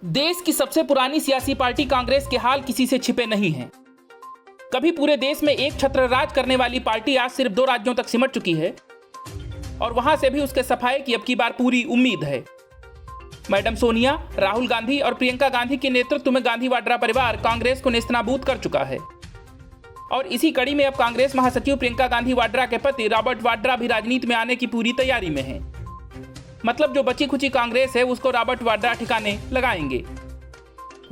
देश की सबसे पुरानी सियासी पार्टी कांग्रेस के हाल किसी से छिपे नहीं हैं। कभी पूरे देश में एक छत्र राज करने वाली पार्टी आज सिर्फ 2 राज्यों तक सिमट चुकी है और वहां से भी उसके सफाए की अब की बार पूरी उम्मीद है। मैडम सोनिया, राहुल गांधी और प्रियंका गांधी के नेतृत्व में गांधी वाड्रा परिवार कांग्रेस को नेस्तनाबूद कर चुका है और इसी कड़ी में अब कांग्रेस महासचिव प्रियंका गांधी वाड्रा के पति रॉबर्ट वाड्रा भी राजनीति में आने की पूरी तैयारी में हैं। मतलब जो बची खुची कांग्रेस है उसको रॉबर्ट वाड्रा ठिकाने लगाएंगे।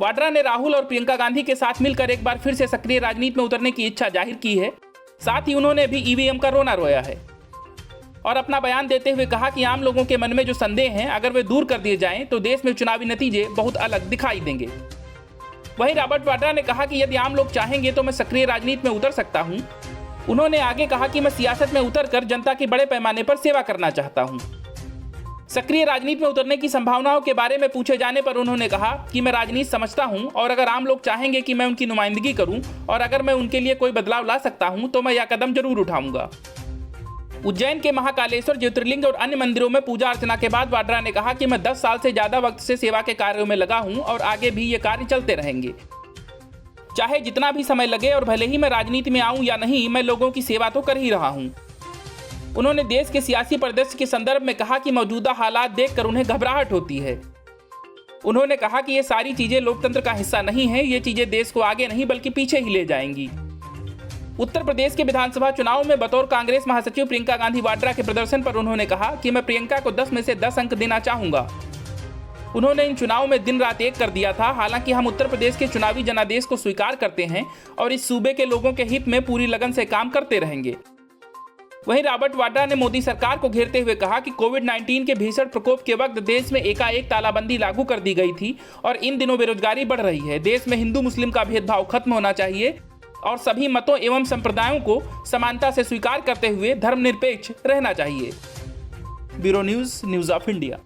वाड्रा ने राहुल और प्रियंका गांधी के साथ मिलकर एक बार फिर से सक्रिय राजनीति में उतरने की इच्छा जाहिर की है। साथ ही उन्होंने भी ईवीएम का रोना रोया है और अपना बयान देते हुए कहा कि आम लोगों के मन में जो संदेह हैं अगर वे दूर कर दिए जाएं तो देश में चुनावी नतीजे बहुत अलग दिखाई देंगे। वहीं रॉबर्ट वाड्रा ने कहा कि यदि आम लोग चाहेंगे तो मैं सक्रिय राजनीति में उतर सकता हूं। उन्होंने आगे कहा कि मैं सियासत में उतरकर जनता की बड़े पैमाने पर सेवा करना चाहता हूं। सक्रिय राजनीति में उतरने की संभावनाओं के बारे में पूछे जाने पर उन्होंने कहा कि मैं राजनीति समझता हूं और अगर आम लोग चाहेंगे कि मैं उनकी नुमाइंदगी करूं और अगर मैं उनके लिए कोई बदलाव ला सकता हूं तो मैं यह कदम जरूर उठाऊंगा। उज्जैन के महाकालेश्वर ज्योतिर्लिंग और अन्य मंदिरों में पूजा अर्चना के बाद वाड्रा ने कहा कि मैं 10 साल से ज्यादा वक्त से सेवा के कार्यों में लगा हूं और आगे भी ये कार्य चलते रहेंगे, चाहे जितना भी समय लगे और भले ही मैं राजनीति में आऊं या नहीं, मैं लोगों की सेवा तो कर ही रहा हूं। उन्होंने देश के सियासी परिदृश्य के संदर्भ में कहा कि मौजूदा हालात देखकर उन्हें घबराहट होती है। उन्होंने कहा कि ये सारी चीजें लोकतंत्र का हिस्सा नहीं है, ये चीजें देश को आगे नहीं बल्कि पीछे ही ले जाएंगी। उत्तर प्रदेश के विधानसभा चुनाव में बतौर कांग्रेस महासचिव प्रियंका गांधी वाड्रा के प्रदर्शन पर उन्होंने कहा कि मैं प्रियंका को 10 में से 10 अंक देना चाहूंगा। उन्होंने इन चुनाव में दिन रात एक कर दिया था। हालांकि हम उत्तर प्रदेश के चुनावी जनादेश को स्वीकार करते हैं और इस सूबे के लोगों के हित में पूरी लगन से काम करते रहेंगे। वहीं रॉबर्ट वाड्रा ने मोदी सरकार को घेरते हुए कहा कि कोविड-19 के भीषण प्रकोप के वक्त देश में एकाएक तालाबंदी लागू कर दी गई थी और इन दिनों बेरोजगारी बढ़ रही है। देश में हिंदू मुस्लिम का भेदभाव खत्म होना चाहिए और सभी मतों एवं संप्रदायों को समानता से स्वीकार करते हुए धर्मनिरपेक्ष रहना चाहिए। Bureau news of India.